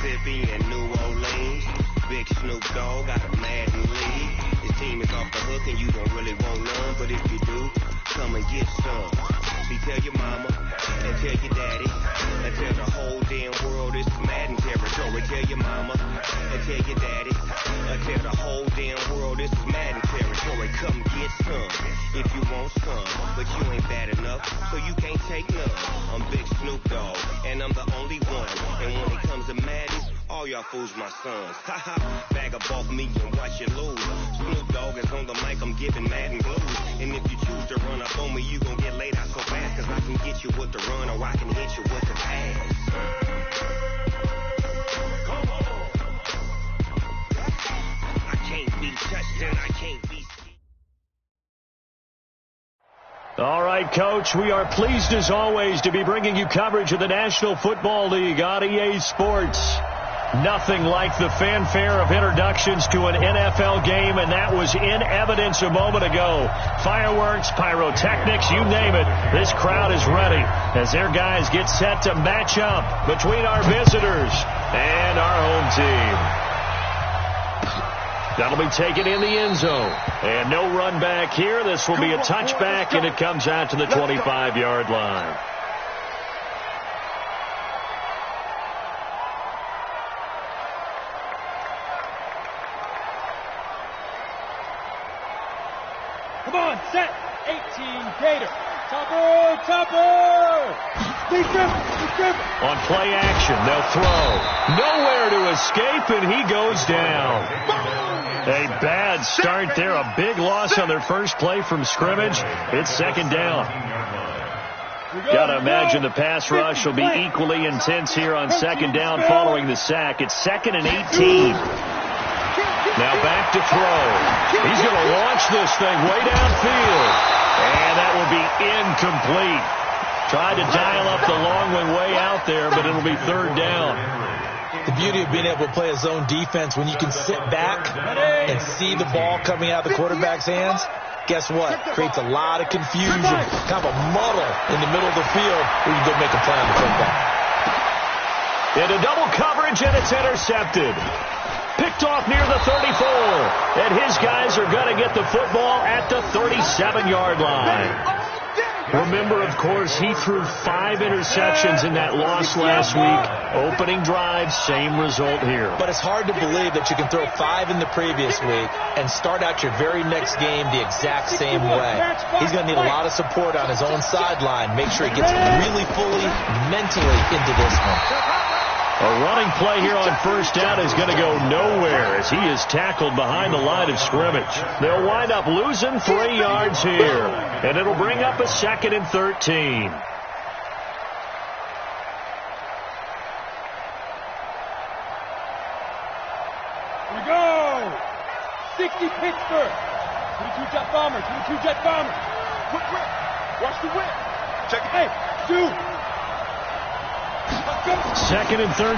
Mississippi and New Orleans. Big Snoop Dogg got a Madden league. His team is off the hook and you don't really want none, but if you do, come and get some. See, tell your mama and tell your daddy and tell the whole damn world it's Madden territory. Tell your mama and tell your daddy and tell the whole damn world it's Madden territory. Come get some if you want some, but you ain't bad enough, so you can't take none. I'm Big Snoop Dogg and I'm the only one. And when it comes to Madden, all y'all fools my sons. Haha, bag of off me and watch you lose. Snoop Dogg is on the mic, I'm giving Madden blues. And if you choose to run up on me, you gon' get laid out so fast. Cause I can get you with the run or I can hit you with the pass. Come on. I can't be touched and I can't be... All right, Coach, we are pleased as always to be bringing you coverage of the National Football League on EA Sports. Nothing like the fanfare of introductions to an NFL game, and that was in evidence a moment ago. Fireworks, pyrotechnics, you name it. This crowd is ready as their guys get set to match up between our visitors and our home team. That'll be taken in the end zone. And no run back here. This will be a touchback, and it comes out to the 25-yard line. Come on, set. 18, Gator. Topper. Lead grip. On play action, they'll throw. Nowhere to escape, and he goes down. A bad start there. A big loss on their first play from scrimmage. It's second down. Got to imagine the pass rush will be equally intense here on second down following the sack. It's 2nd and 18. Now back to throw. He's going to launch this thing way downfield. And that will be incomplete. Tried to dial up the long one way out there, but it'll be third down. The beauty of being able to play a zone defense when you can sit back and see the ball coming out of the quarterback's hands, guess what? Creates a lot of confusion, kind of a muddle in the middle of the field where you go make a play on the football. Into double coverage, and it's intercepted. Picked off near the 34. And his guys are going to get the football at the 37-yard line. Remember, of course, he threw 5 interceptions in that loss last week. Opening drive, same result here. But it's hard to believe that you can throw 5 in the previous week and start out your very next game the exact same way. He's going to need a lot of support on his own sideline. Make sure he gets really fully mentally into this one. A running play here on first down is going to go nowhere as he is tackled behind the line of scrimmage. They'll wind up losing 3 yards here, and it'll bring up a 2nd and 13. Here we go. 60 Pittsburgh. 22 jet bombers. 22 jet bombers. Quick whip. Watch the whip. Check it. Hey, shoot. 2nd and 13.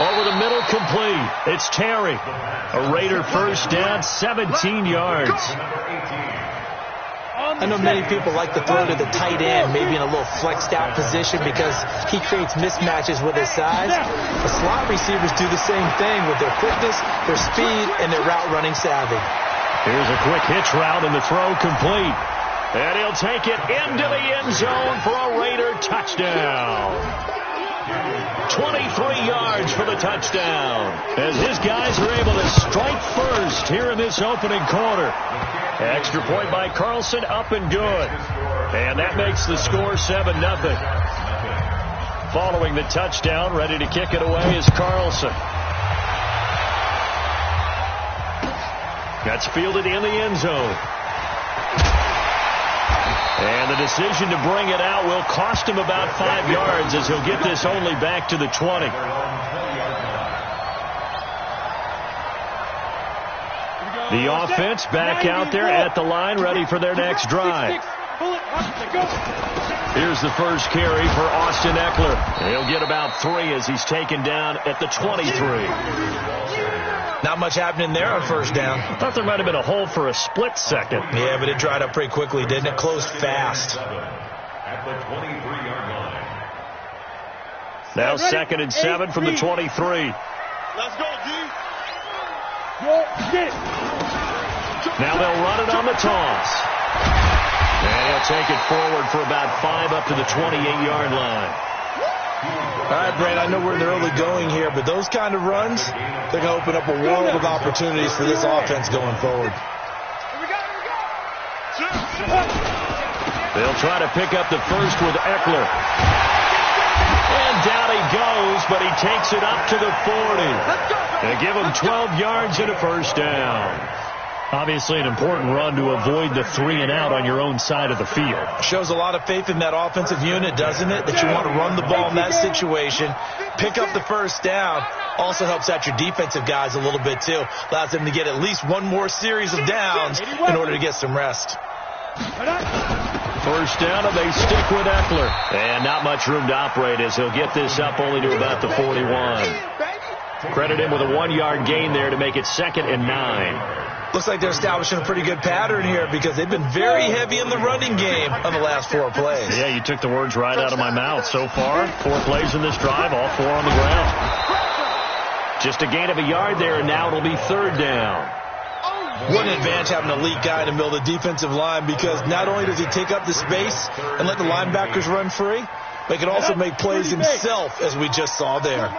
Over the middle, complete. It's Terry. A Raider first down, 17 yards. I know many people like to throw to the tight end, maybe in a little flexed out position because he creates mismatches with his size. The slot receivers do the same thing with their quickness, their speed, and their route running savvy. Here's a quick hitch route, and the throw complete. And he'll take it into the end zone for a Raider touchdown. 23 yards for the touchdown as his guys are able to strike first here in this opening quarter. Extra point by Carlson, up and good. And that makes the score 7-0. Following the touchdown, ready to kick it away is Carlson. That's fielded in the end zone. And the decision to bring it out will cost him about 5 yards as he'll get this only back to the 20. The offense back out there at the line, ready for their next drive. Here's the first carry for Austin Eckler. He'll get about 3 as he's taken down at the 23. Not much happening there on first down. I thought there might have been a hole for a split second. Yeah, but it dried up pretty quickly, didn't it? Closed fast. At the 23-yard line. Now 2nd and 7 from the 23. Let's go, D. Now they'll run it on the toss. And he'll take it forward for about 5 up to the 28-yard line. All right, Brad, I know we're in the early going here, but those kind of runs, they're going to open up a world of opportunities for this offense going forward. They'll try to pick up the first with Eckler. And down he goes, but he takes it up to the 40. They give him 12 yards and a first down. Obviously an important run to avoid the 3-and-out on your own side of the field. Shows a lot of faith in that offensive unit, doesn't it? That you want to run the ball in that situation. Pick up the first down. Also helps out your defensive guys a little bit, too. Allows them to get at least one more series of downs in order to get some rest. First down, and they stick with Eckler. And not much room to operate as he'll get this up only to about the 41. Credit him with a 1-yard gain there to make it 2nd and 9. Looks like they're establishing a pretty good pattern here because they've been very heavy in the running game on the last 4 plays. Yeah, you took the words right out of my mouth. So far, 4 plays in this drive, all 4 on the ground. Just a gain of a yard there, and now it'll be 3rd down. What an advantage having an elite guy in the middle of the defensive line because not only does he take up the space and let the linebackers run free, but he can also make plays himself, as we just saw there.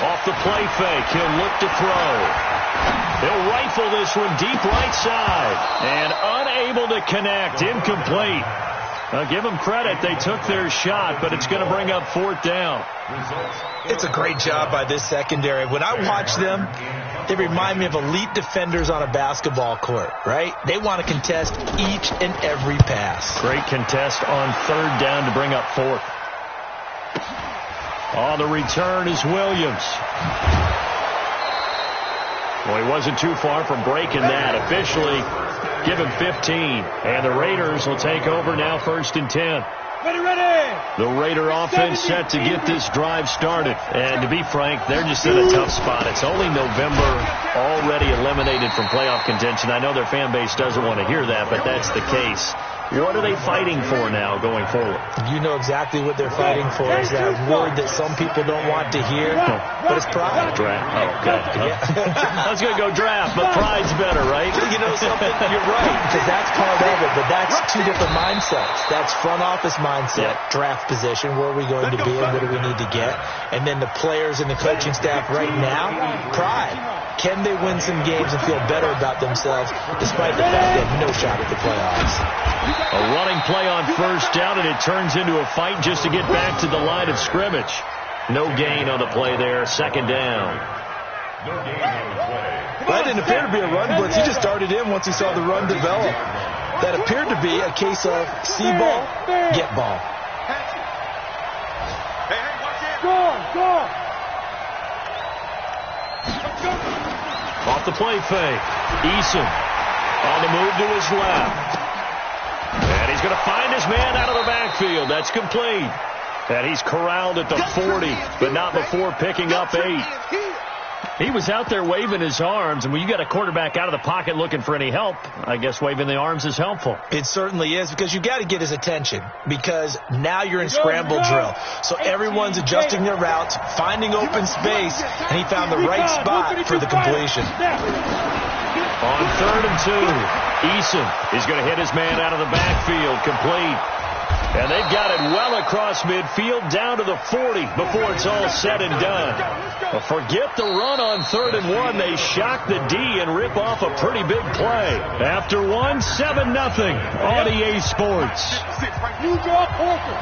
Off the play fake, he'll look to throw. He'll rifle this one deep right side. And unable to connect, incomplete. Now give them credit, they took their shot, but it's going to bring up 4th down. It's a great job by this secondary. When I watch them, they remind me of elite defenders on a basketball court, right? They want to contest each and every pass. Great contest on 3rd down to bring up 4th. On the return is Williams. Well, he wasn't too far from breaking that. Officially, give him 15. And the Raiders will take over now 1st and 10. Ready. The Raider offense set to get this drive started. And to be frank, they're just in a tough spot. It's only November, already eliminated from playoff contention. I know their fan base doesn't want to hear that, but that's the case. What are they fighting for now going forward? You know exactly what they're fighting for. Is that word that some people don't want to hear, but it's pride. Draft. Oh, good. I was going to go draft, but pride's better, right? You know something? You're right, because that's part of it, but that's 2 different mindsets. That's front office mindset, draft position, where are we going to be and what do we need to get? And then the players and the coaching staff right now, pride. Can they win some games and feel better about themselves despite the fact they have no shot at the playoffs? A running play on 1st down, and it turns into a fight just to get back to the line of scrimmage. No gain on the play there, 2nd down. That didn't appear to be a run blitz. He just darted in once he saw the run develop. That appeared to be a case of see ball, get ball. Go. Off the play fake. Eason on the move to his left. And he's going to find his man out of the backfield. That's complete. And he's corralled at the 40, but not before picking up 8. He was out there waving his arms, and when you got a quarterback out of the pocket looking for any help, I guess waving the arms is helpful. It certainly is, because you got to get his attention, because now you're in scramble drill. So everyone's adjusting their routes, finding open space, and he found the right spot for the completion. On 3rd and 2, Eason is going to hit his man out of the backfield, complete. And they've got it well across midfield down to the 40 before it's all said and done. Well, forget the run on 3rd and 1. They shock the D and rip off a pretty big play. After 1, 7-0 on EA Sports. You draw Porter.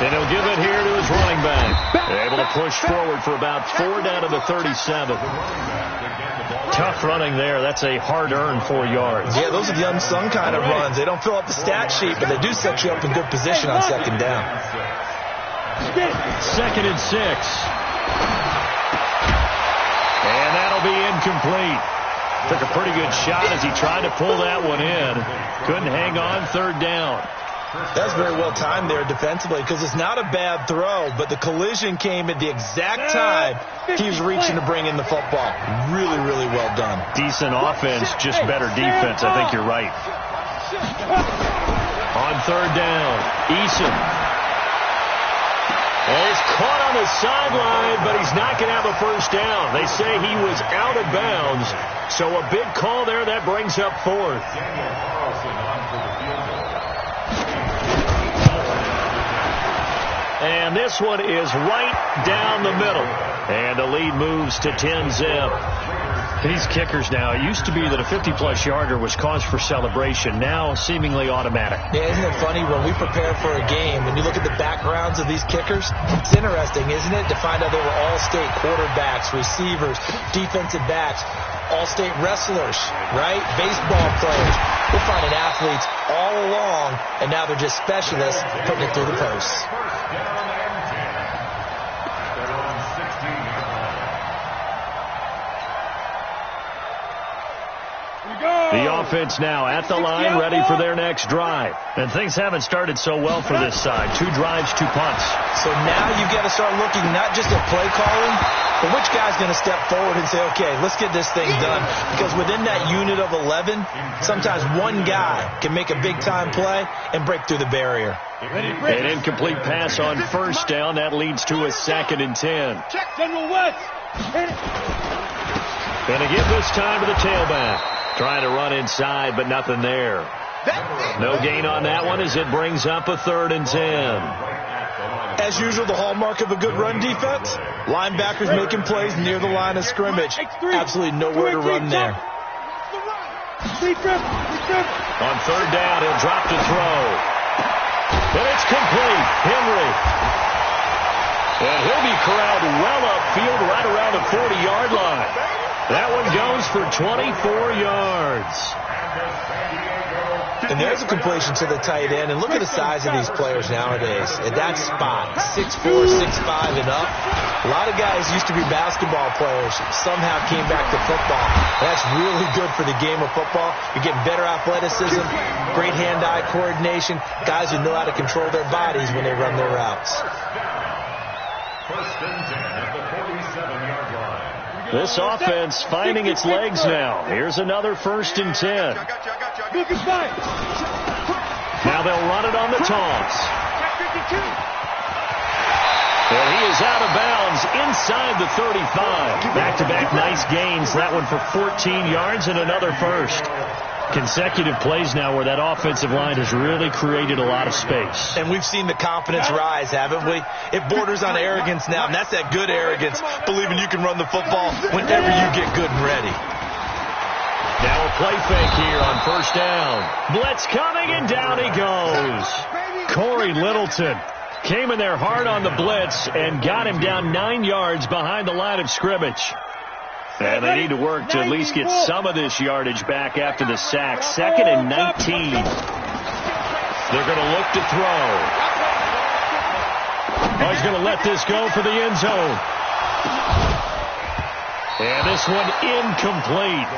And he'll give it here to his running back. They're able to push forward for about 4 down to the 37. Tough running there. That's a hard-earned 4 yards. Yeah, those are the unsung kind of runs. They don't fill up the stat sheet, but they do set you up in good position on 2nd down. 2nd and 6. And that'll be incomplete. Took a pretty good shot as he tried to pull that one in. Couldn't hang on 3rd down. That's very well timed there defensively, because it's not a bad throw, but the collision came at the exact time he was reaching to bring in the football. Really, really well done. Decent offense, just better defense. I think you're right. On third down, Eason. And he's caught on the sideline, but he's not going to have a first down. They say he was out of bounds, so a big call there that brings up fourth. And this one is right down the middle. And the lead moves to 10-zip. These kickers now, it used to be that a 50-plus yarder was cause for celebration. Now seemingly automatic. Yeah, isn't it funny when we prepare for a game, when you look at the backgrounds of these kickers, it's interesting, isn't it, to find out they were all-state quarterbacks, receivers, defensive backs, all-state wrestlers, right? Baseball players. We're finding athletes all along, and now they're just specialists putting it through the posts. The offense now at the line, ready for their next drive. And things haven't started so well for this side. 2 drives, 2 punts. So now you've got to start looking not just at play calling, but which guy's going to step forward and say, okay, let's get this thing done. Because within that unit of 11, sometimes one guy can make a big-time play and break through the barrier. An incomplete pass on first down. That leads to a 2nd and 10. Check, General West. Going to give this time to the tailback. Trying to run inside, but nothing there. No gain on that one as it brings up a 3rd and 10. As usual, the hallmark of a good run defense, linebackers making plays near the line of scrimmage. Absolutely nowhere to run there. On 3rd down, he'll drop to throw. And it's complete. Henry. And he'll be corralled well upfield right around the 40-yard line. That one goes for 24 yards. And there's a completion to the tight end. And look at the size of these players nowadays. At that spot, 6'4", 6'5", and up. A lot of guys used to be basketball players. Somehow came back to football. That's really good for the game of football. You're getting better athleticism, great hand-eye coordination. Guys who know how to control their bodies when they run their routes. This offense finding its legs now. Here's another 1st and 10. Now they'll run it on the toss. And he is out of bounds inside the 35. Back-to-back nice gains. That one for 14 yards and another first. Consecutive plays now where that offensive line has really created a lot of space. And we've seen the confidence rise, haven't we? It borders on arrogance now, and that's that good arrogance, believing you can run the football whenever you get good and ready. Now a play fake here on 1st down. Blitz coming, and down he goes. Corey Littleton came in there hard on the blitz and got him down 9 yards behind the line of scrimmage. And they need to work to at least get some of this yardage back after the sack. 2nd and 19. They're going to look to throw. Oh, he's going to let this go for the end zone. And this one incomplete.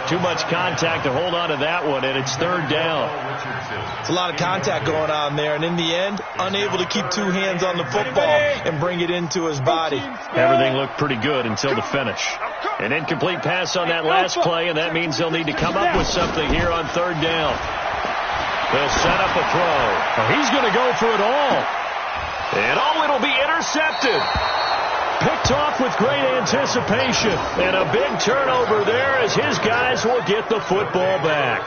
Too much contact to hold on to that one, and it's 3rd down. It's a lot of contact going on there, and in the end, unable to keep 2 hands on the football and bring it into his body. Everything looked pretty good until the finish. An incomplete pass on that last play, and that means they'll need to come up with something here on 3rd down. They'll set up a throw. He's going to go for it all. And it'll be intercepted. Picked off with great anticipation. And a big turnover there as his guys will get the football back.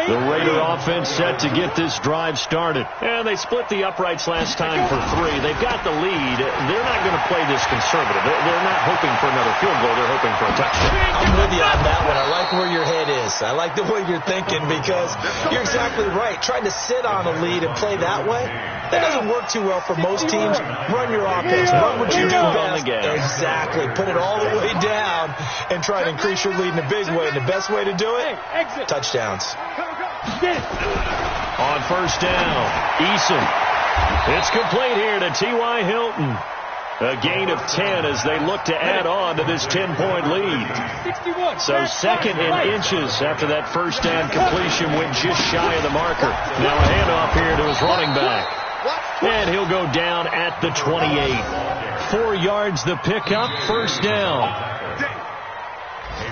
The Raider offense set to get this drive started. And they split the uprights last time for 3. They've got the lead. They're not going to play this conservative. They're not hoping for another field goal. They're hoping for a touchdown. I'm with you on that one. I like where your head is. I like the way you're thinking because you're exactly right. Trying to sit on a lead and play that way, that doesn't work too well for most teams. Run your offense. Run what you do best. Exactly. Put it all the way down and try to increase your lead in a big way. And the best way to do it, touchdowns. On 1st down, Eason. It's complete here to T.Y. Hilton. A gain of 10 as they look to add on to this 10-point lead. So 2nd and inches after that 1st down completion went just shy of the marker. Now a handoff here to his running back. And he'll go down at the 28. 4 yards the pickup, 1st down.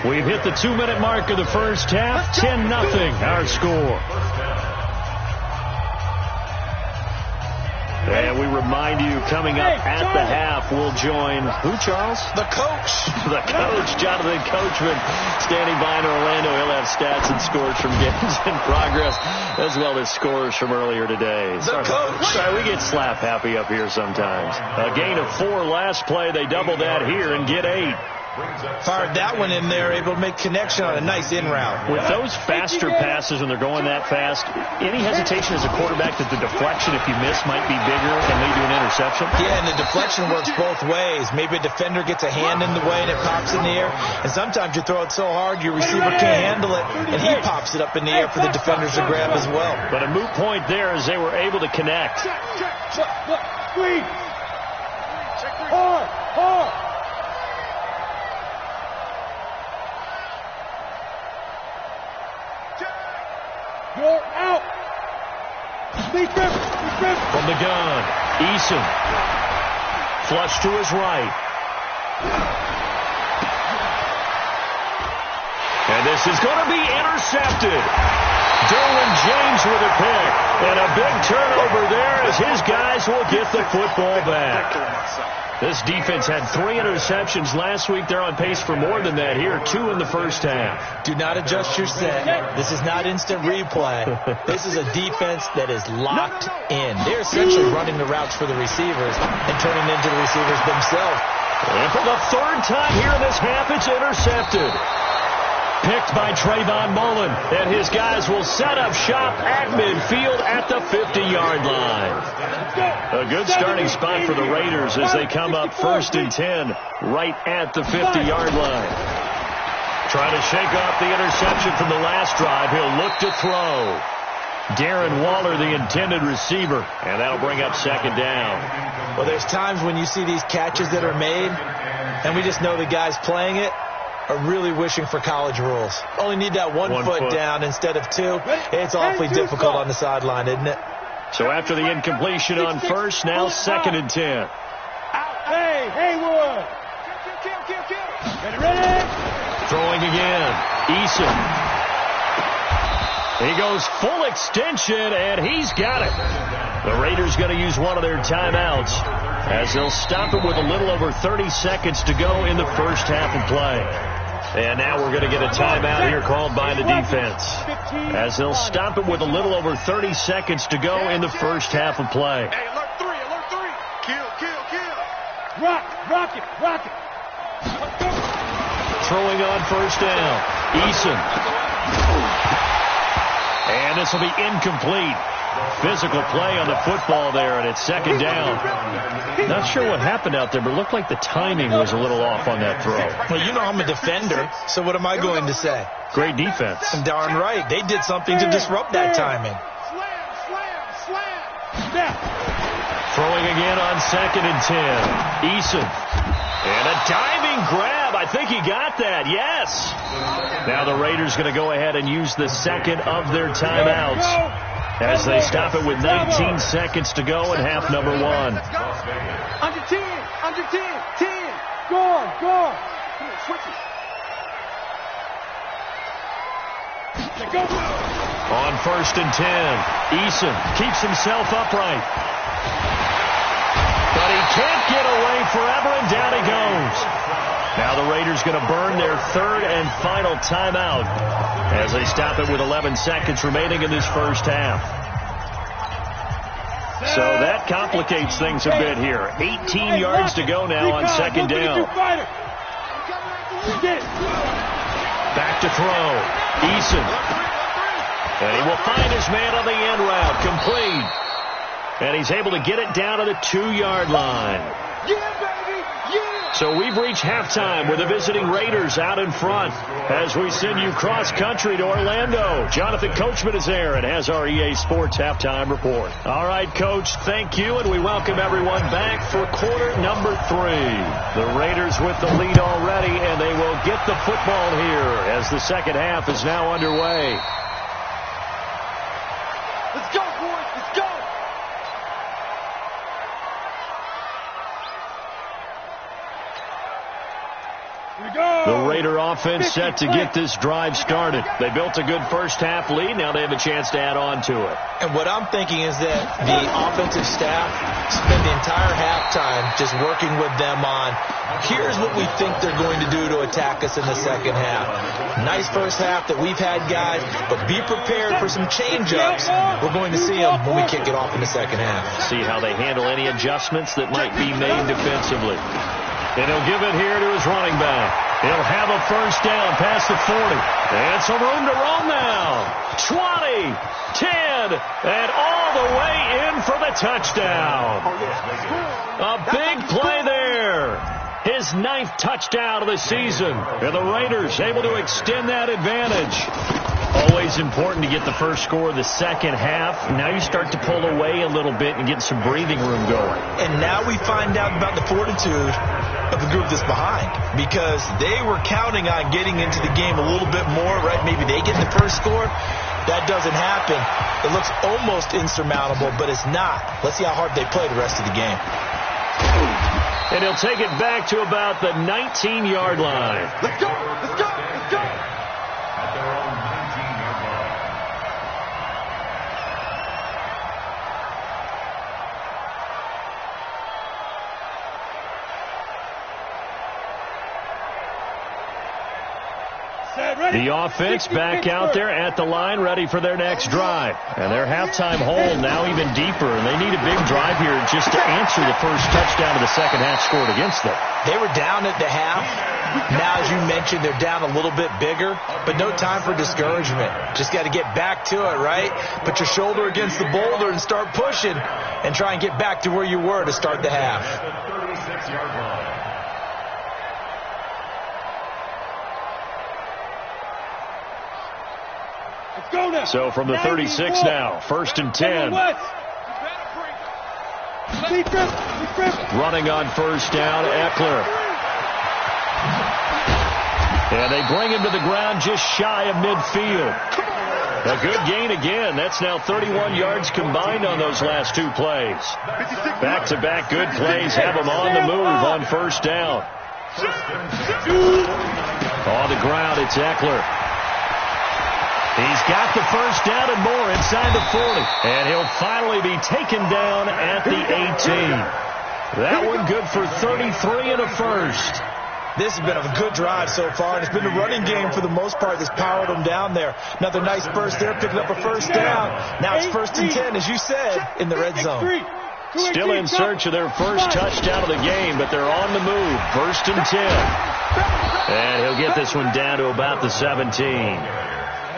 We've hit the 2-minute mark of the first half. 10-0 our score. And we remind you, coming up at the half, we'll join who, Charles? The coach. The coach, Jonathan Coachman, standing by in Orlando. He'll have stats and scores from games in progress, as well as scores from earlier today. Sorry, we get slap happy up here sometimes. A gain of 4 last play. They double that here and get 8. Fired that one in there, able to make connection on a nice in route. With those faster passes and they're going that fast, any hesitation as a quarterback that the deflection, if you miss, might be bigger and lead to an interception? Yeah, and the deflection works both ways. Maybe a defender gets a hand in the way and it pops in the air, and sometimes you throw it so hard your receiver can't handle it, and he pops it up in the air for the defenders to grab as well. But a moot point there as they were able to connect. Squeeze. Hard. You're out. From the gun, Eason. Flush to his right. And this is going to be intercepted. Derwin James with a pick. And a big turnover there as his guys will get the football back. This defense had 3 interceptions last week. They're on pace for more than that here. 2 in the first half. Do not adjust your set. This is not instant replay. This is a defense that is locked in. They're essentially running the routes for the receivers and turning into the receivers themselves. And for the 3rd time here in this half, it's intercepted. Picked by Trayvon Mullen, and his guys will set up shop at midfield at the 50-yard line. A good starting spot for the Raiders as they come up 1st and 10 right at the 50-yard line. Trying to shake off the interception from the last drive. He'll look to throw. Darren Waller, the intended receiver, and that'll bring up 2nd down. Well, there's times when you see these catches that are made, and we just know the guys playing it are really wishing for college rules. Only need that one foot down instead of 2. It's awfully difficult on the sideline, isn't it? So after the incompletion on 1st, now 2nd and 10. Hey, Haywood. Ready? Throwing again. Eason. He goes full extension, and he's got it. The Raiders going to use one of their timeouts as they'll stop it with a little over 30 seconds to go in the first half of play. And now we're going to get a timeout here called by the defense as they'll stop it with a little over 30 seconds to go in the first half of play. Hey, alert 3. Rock it. Throwing on 1st down. Eason. And this will be incomplete. Physical play on the football there, and it's 2nd down. Not sure what happened out there, but it looked like the timing was a little off on that throw. Well, you know I'm a defender, so what am I going to say? Great defense. Darn right. They did something to disrupt that timing. Throwing again on 2nd and 10. Eason. And a diving grab. I think he got that. Yes. Now the Raiders going to go ahead and use the 2nd of their timeouts as they stop it with 19 seconds to go in half number 1. Under 10. 10. Go on. Come on, switch it. On 1st and 10, Eason keeps himself upright. But he can't get away forever, and down he goes. Now the Raiders going to burn their 3rd and final timeout as they stop it with 11 seconds remaining in this first half. So that complicates things a bit here. 18 yards to go now on 2nd down. Back to throw. Eason. And he will find his man on the end route. Complete. And he's able to get it down to the 2-yard line. So we've reached halftime with the visiting Raiders out in front as we send you cross-country to Orlando. Jonathan Coachman is there and has our EA Sports halftime report. All right, Coach, thank you, and we welcome everyone back for quarter number 3. The Raiders with the lead already, and they will get the football here as the second half is now underway. Let's go, boys. Let's go. The Raider offense set to get this drive started. They built a good first-half lead. Now they have a chance to add on to it. And what I'm thinking is that the offensive staff spend the entire halftime just working with them on, here's what we think they're going to do to attack us in the second half. Nice first half that we've had, guys, but be prepared for some change-ups. We're going to see them when we kick it off in the second half. See how they handle any adjustments that might be made defensively. And he'll give it here to his running back. He'll have a first down past the 40. And some room to run now. 20, 10, and all the way in for the touchdown. A big play there. His 9th touchdown of the season. And the Raiders able to extend that advantage. Always important to get the first score of the second half. Now you start to pull away a little bit and get some breathing room going. And now we find out about the fortitude of the group that's behind, because they were counting on getting into the game a little bit more, right? Maybe they get the first score. That doesn't happen. It looks almost insurmountable, but it's not. Let's see how hard they play the rest of the game. And he'll take it back to about the 19-yard line. Let's go! Let's go! Let's go! The offense back out there at the line, ready for their next drive. And their halftime hole now even deeper, and they need a big drive here just to answer the first touchdown of the second half scored against them. They were down at the half. Now, as you mentioned, they're down a little bit bigger, but no time for discouragement. Just got to get back to it, right? Put your shoulder against the boulder and start pushing and try and get back to where you were to start the half. So from the 36 now, 1st and 10. Running on first down, Eckler. And they bring him to the ground just shy of midfield. A good gain again. That's now 31 yards combined on those last 2 plays. Back-to-back good plays have him on the move on first down. On the ground, it's Eckler. He's got the first down and more inside the 40. And he'll finally be taken down at the 18. That one good for 33 and a first. This has been a good drive so far, and it's been the running game for the most part that's powered them down there. Another nice burst there, picking up a first down. Now it's 1st and 10, as you said, in the red zone. Still in search of their first touchdown of the game, but they're on the move. 1st and 10. And he'll get this one down to about the 17.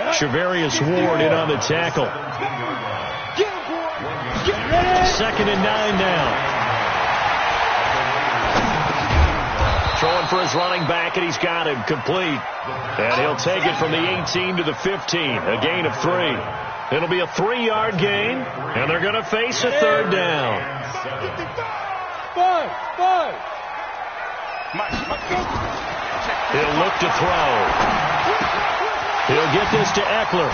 Shavarius Ward in on the tackle. 2nd and 9 now. Throwing for his running back, and he's got him complete. And he'll take it from the 18 to the 15, a gain of 3. It'll be a 3-yard gain, and they're going to face a 3rd down. He'll look to throw. He'll get this to Eckler.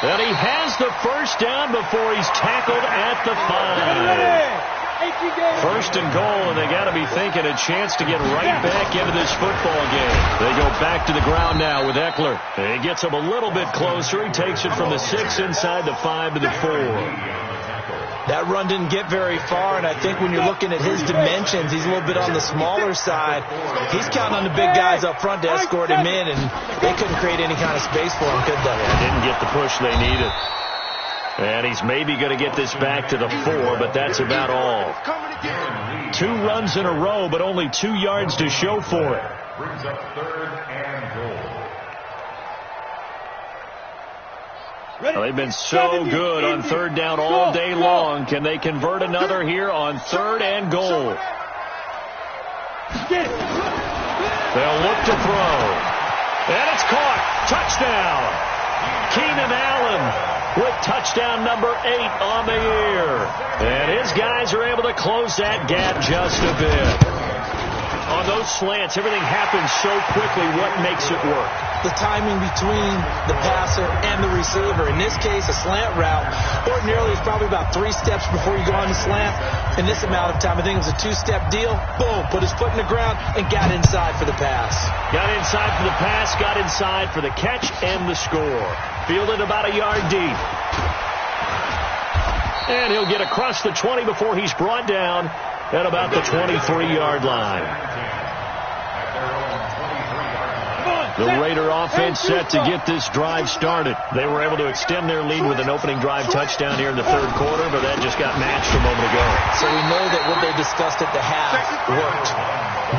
And he has the first down before he's tackled at the 5. 1st and goal, and they got to be thinking a chance to get right back into this football game. They go back to the ground now with Eckler. He gets him a little bit closer. He takes it from the 6 inside the 5 to the 4. That run didn't get very far, and I think when you're looking at his dimensions, he's a little bit on the smaller side. He's counting on the big guys up front to escort him in, and they couldn't create any kind of space for him, could they? Didn't get the push they needed. And he's maybe going to get this back to the 4, but that's about all. 2 runs in a row, but only 2 yards to show for it. Brings up 3rd and goal. Well, they've been so good on 3rd down all day long. Can they convert another here on 3rd and goal? They'll look to throw. And it's caught. Touchdown. Keenan Allen with touchdown number 8 on the year. And his guys are able to close that gap just a bit. On those slants, everything happens so quickly. What makes it work? The timing between the passer and the receiver. In this case, a slant route, ordinarily it's probably about 3 steps before you go on the slant. In this amount of time, I think it was a 2-step deal. Boom, put his foot in the ground and got inside for the pass. Got inside for the pass, got inside for the catch and the score. Fielded about a yard deep. And he'll get across the 20 before he's brought down at about the 23-yard line. The Raider offense set to get this drive started. They were able to extend their lead with an opening drive touchdown here in the third quarter, but that just got matched a moment ago. So we know that what they discussed at the half worked.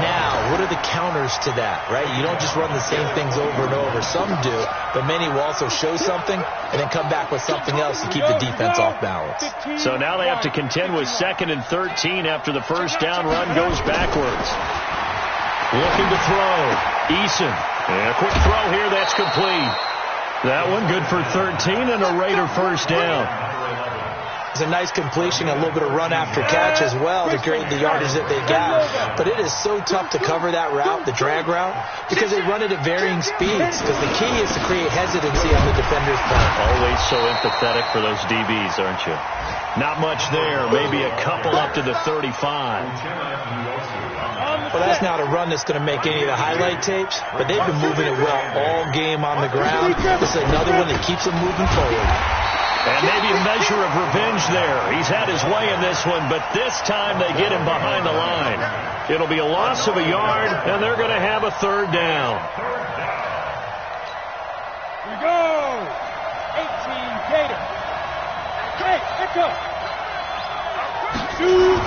Now, what are the counters to that, right? You don't just run the same things over and over. Some do, but many will also show something and then come back with something else to keep the defense off balance. So now they have to contend with 2nd and 13 after the first down run goes backwards. Looking to throw. Eason. And a quick throw here. That's complete. That one good for 13 and a Raider first down. It's a nice completion, a little bit of run after catch as well to create the yardage that they got. But it is so tough to cover that route, the drag route, because they run it at varying speeds. Because the key is to create hesitancy on the defender's part. Always so empathetic for those DBs, aren't you? Not much there. Maybe a couple up to the 35. Well, that's not a run that's going to make any of the highlight tapes, but they've been moving it well all game on the ground. This is another one that keeps them moving forward. And maybe a measure of revenge there. He's had his way in this one, but this time they get him behind the line. It'll be a loss of a yard, and they're going to have a third down. Here we go. 18 Gator. Hey, echo. Shoot.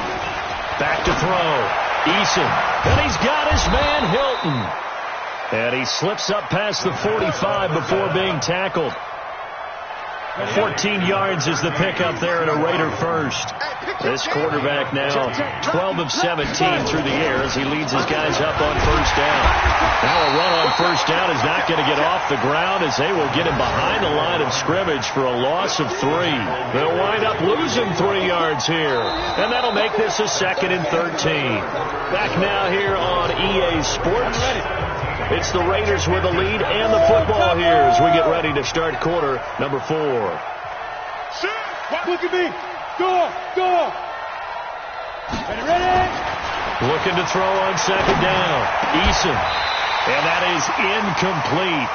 Back to throw. Eason. And he's got his man Hilton. And he slips up past the 45 before being tackled. 14 yards is the pickup there at a Raider first. This quarterback now 12 of 17 through the air as he leads his guys up on first down. Now a run on first down is not going to get off the ground as they will get him behind the line of scrimmage for a loss of 3. They'll wind up losing 3 yards here. And that'll make this a 2nd and 13. Back now here on EA Sports. It's the Raiders with the lead and the football here as we get ready to start quarter number 4. Look at me. Go. Ready. Looking to throw on 2nd down. Eason. And that is incomplete.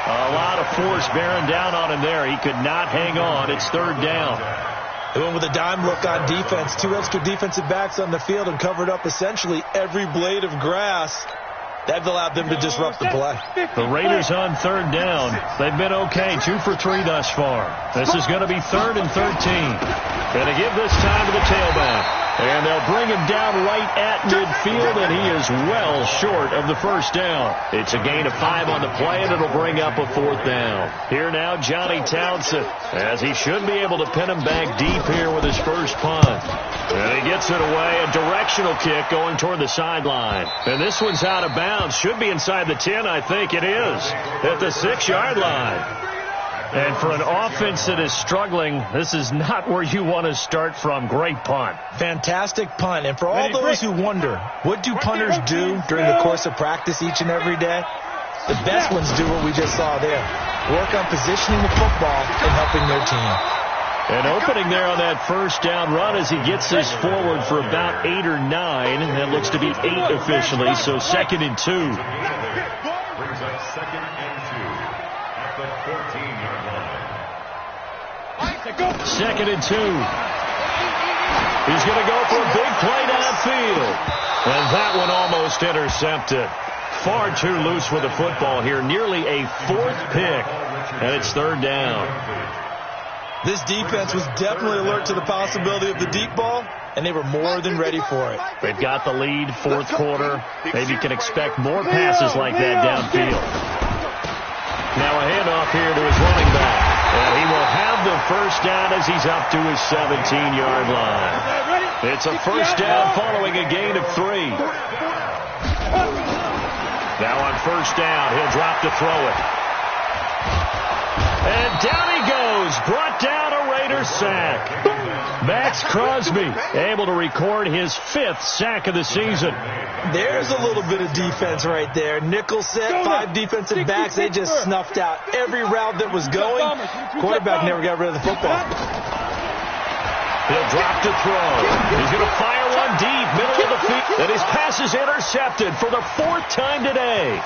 A lot of force bearing down on him there. He could not hang on. It's 3rd down. They went with a dime look on defense. 2 extra defensive backs on the field and covered up essentially every blade of grass. That allowed them to disrupt the play. The Raiders on 3rd down. They've been okay. 2 for 3 thus far. This is going to be 3rd and 13. Going to give this time to the tailback. And they'll bring him down right at midfield, and he is well short of the first down. It's a gain of 5 on the play, and it'll bring up a 4th down. Here now, Johnny Townsend, as he should be able to pin him back deep here with his first punt. And he gets it away, a directional kick going toward the sideline. And this one's out of bounds. Should be inside the 10, I think it is, at the 6-yard line. And for an offense that is struggling, this is not where you want to start from. Great punt. Fantastic punt. And for all those who wonder, what do punters do during the course of practice each and every day? The best ones do what we just saw there. Work on positioning the football and helping their team. And opening there on that first down run as he gets this forward for about 8 or 9. And that looks to be 8 officially, so 2nd and 2. Brings up 2nd and 2 at the 14-yard line. 2nd and 2. He's going to go for a big play downfield. And that one almost intercepted. Far too loose with the football here. Nearly a 4th pick. And it's 3rd down. This defense was definitely alert to the possibility of the deep ball, and they were more than ready for it. They've got the lead, 4th quarter. Maybe you can expect more passes like that downfield. Now a handoff here to his running back. And he will have the first down as he's up to his 17-yard line. It's a first down following a gain of 3. Now on first down, he'll drop to throw it. And down he goes, brought down a Raider sack. Max Crosby able to record his 5th sack of the season. There's a little bit of defense right there. Nickel set, 5 defensive backs. They just snuffed out every route that was going. Quarterback never got rid of the football. He'll drop to throw. He's going to fire one deep, middle of the field. And his pass is intercepted for the 4th time today.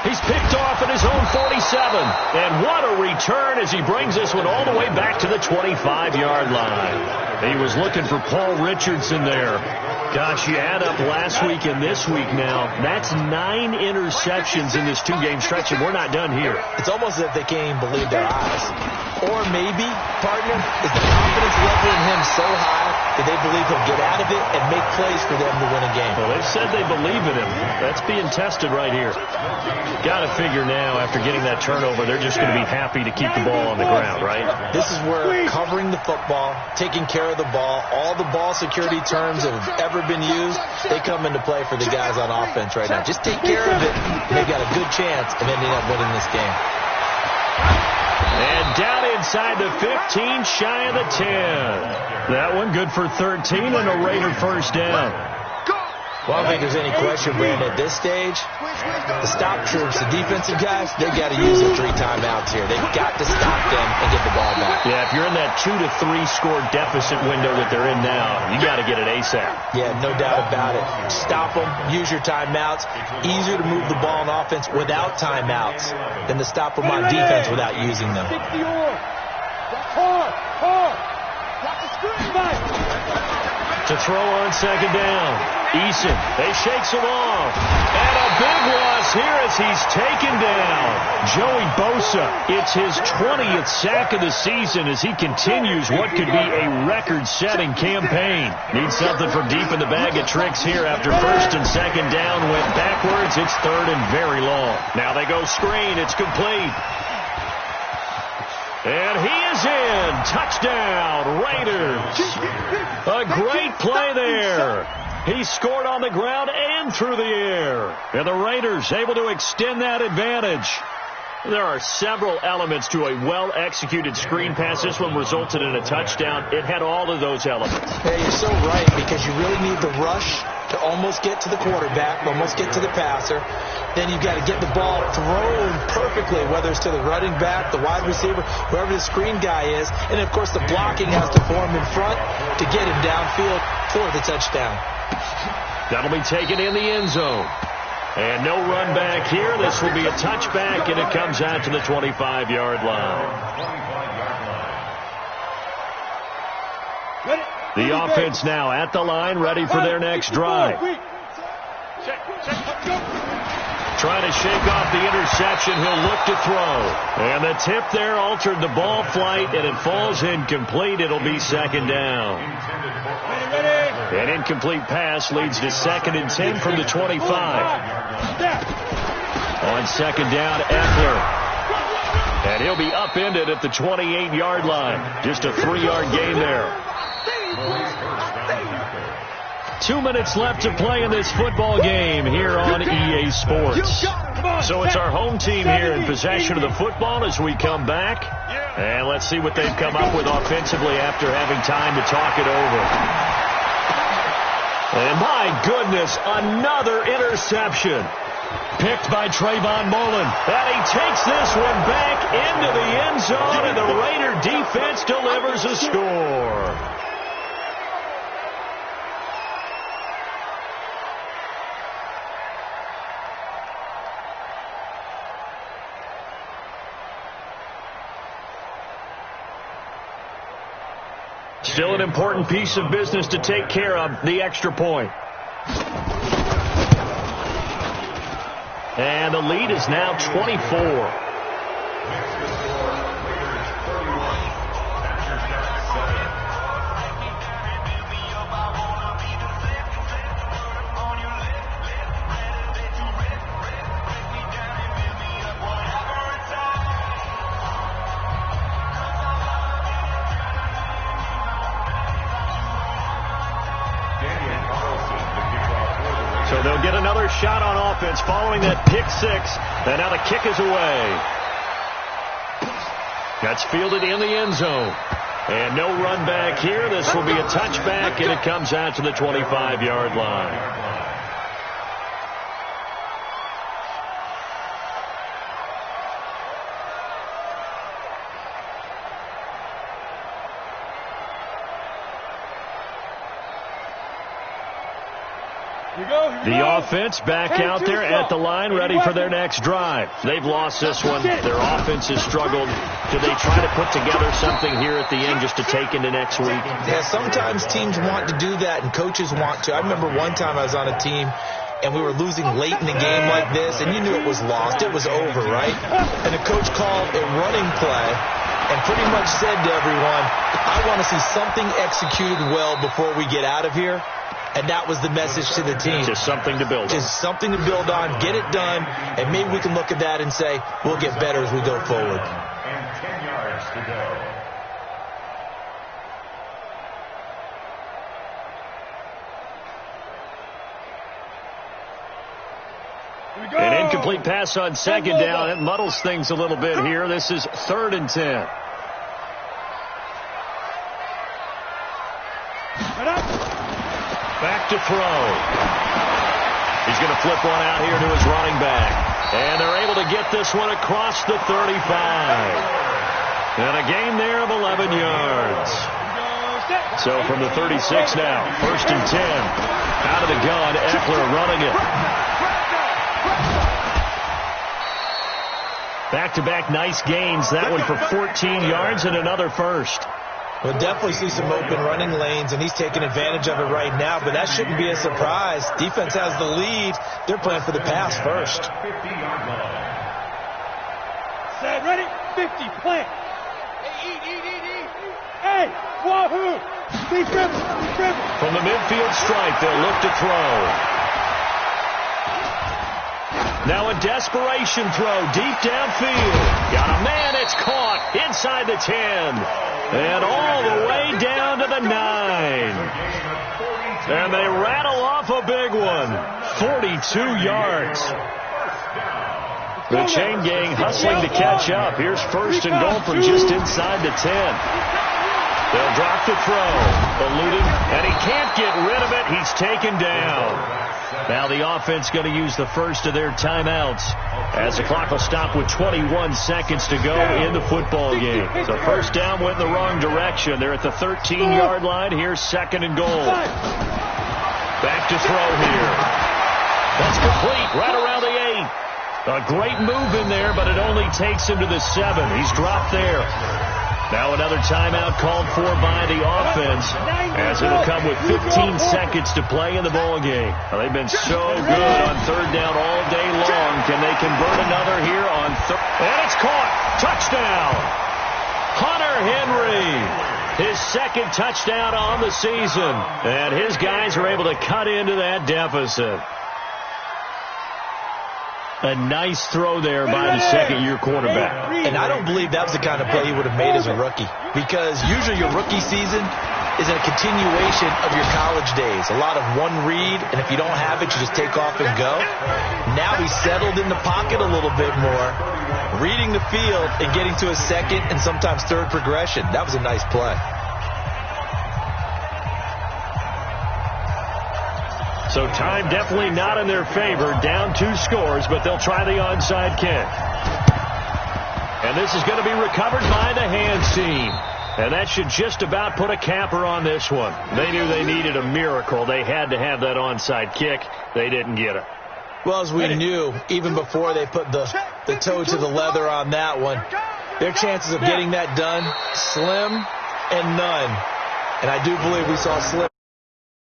He's picked off at his own 47. And what a return as he brings this one all the way back to the 25-yard line. He was looking for Paul Richardson there. Gosh, you add up last week and this week now. That's 9 interceptions in this 2-game stretch, and we're not done here. It's almost as if they can't even believe their eyes. Or maybe, partner, is the confidence level in him so high that they believe he'll get out of it and make plays for them to win a game. Well, they've said they believe in him. That's being tested right here. Got to figure now, after getting that turnover, they're just going to be happy to keep the ball on the ground, right? This is where covering the football, taking care of the ball, all the ball security terms that have ever been used, they come into play for the guys on offense right now. Just take care of it, and they've got a good chance of ending up winning this game. And down inside the 15, shy of the 10. That one good for 13 and a Raider first down. Well, I don't think there's any question, Brandon, at this stage, the stop troops, the defensive guys, they've got to use their 3 timeouts here. They've got to stop them and get the ball back. Yeah, if you're in that 2 to 3 score deficit window that they're in now, you got to get it ASAP. Yeah, no doubt about it. Stop them, use your timeouts. Easier to move the ball on offense without timeouts than to stop them on defense without using them. To throw on second down. Eason, they shakes him off. And a big loss here as he's taken down. Joey Bosa, it's his 20th sack of the season as he continues what could be a record-setting campaign. Needs something from deep in the bag of tricks here after first and second down went backwards. It's 3rd and very long. Now they go screen. It's complete. And he is in. Touchdown, Raiders. A great play there. He scored on the ground and through the air. And the Raiders able to extend that advantage. There are several elements to a well-executed screen pass. This one resulted in a touchdown. It had all of those elements. Hey, you're so right, because you really need the rush to almost get to the quarterback, almost get to the passer. Then you've got to get the ball thrown perfectly, whether it's to the running back, the wide receiver, whoever the screen guy is. And, of course, the blocking has to form in front to get him downfield for the touchdown. That'll be taken in the end zone. And no run back here. This will be a touchback, and it comes out to the 25-yard line. The offense now at the line, ready for their next drive. Trying to shake off the interception. He'll look to throw. And the tip there altered the ball flight, and it falls incomplete. It'll be second down. An incomplete pass leads to 2nd and 10 from the 25. On second down, Eckler. And he'll be upended at the 28-yard line. Just a 3-yard gain there. 2 minutes left to play in this football game here on EA Sports. So it's our home team here in possession of the football as we come back. And let's see what they've come up with offensively after having time to talk it over. And my goodness, another interception. Picked by Trayvon Mullen. And he takes this one back into the end zone, and the Raider defense delivers a score. Still an important piece of business to take care of, the extra point. And the lead is now 24. So they'll get another shot on offense following that pick six. And now the kick is away. That's fielded in the end zone. And no run back here. This will be a touchback, and it comes out to the 25-yard line. The offense back out there at the line, ready for their next drive. They've lost this one. Their offense has struggled. Do they try to put together something here at the end just to take into next week? Yeah, sometimes teams want to do that, and coaches want to. I remember one time I was on a team, and we were losing late in the game like this, and you knew it was lost. It was over, right? And the coach called a running play and pretty much said to everyone, I want to see something executed well before we get out of here. And that was the message to the team. Just something to build on. Just something to build on, get it done, and maybe we can look at that and say, we'll get better as we go forward. And 10 yards to go. An incomplete pass on second down. It muddles things a little bit here. This is 3rd and 10. Back to throw. He's going to flip one out here to his running back. And they're able to get this one across the 35. And a gain there of 11 yards. So from the 36 now, 1st and 10. Out of the gun, Eckler running it. Back-to-back nice gains. That one for 14 yards and another first. We'll definitely see some open running lanes, and he's taking advantage of it right now, but that shouldn't be a surprise. Defense has the lead. They're playing for the pass first. 50-yard line. Set, ready, 50, plant. Hey, eat. Hey, wahoo! Be driven. From the midfield stripe, they'll look to throw. Now a desperation throw deep downfield. Got a man, it's caught inside the 10. And all the way down to the 9. And they rattle off a big one. 42 yards. The chain gang hustling to catch up. Here's 1st and goal from just inside the 10. They'll drop the throw. Eluding, and he can't get rid of it. He's taken down. Now the offense going to use the first of their timeouts as the clock will stop with 21 seconds to go in the football game. So first down went in the wrong direction. They're at the 13-yard line. Here's 2nd and goal. Back to throw here. That's complete right around the 8. A great move in there, but it only takes him to the 7. He's dropped there. Now another timeout called for by the offense, as it'll come with 15 seconds to play in the ball game. Well, they've been so good on 3rd down all day long. Can they convert another here on 3rd? And it's caught. Touchdown. Hunter Henry. His 2nd touchdown on the season. And his guys are able to cut into that deficit. A nice throw there by the 2nd-year quarterback. And I don't believe that was the kind of play he would have made as a rookie, because usually your rookie season is a continuation of your college days. A lot of one read, and if you don't have it, you just take off and go. Now he's settled in the pocket a little bit more, reading the field and getting to a 2nd and sometimes 3rd progression. That was a nice play. So time definitely not in their favor. Down 2 scores, but they'll try the onside kick. And this is going to be recovered by the hands team. And that should just about put a capper on this one. They knew they needed a miracle. They had to have that onside kick. They didn't get it. Well, as we knew, even before they put the toe to the leather on that one, their chances of getting that done, slim and none. And I do believe we saw slim.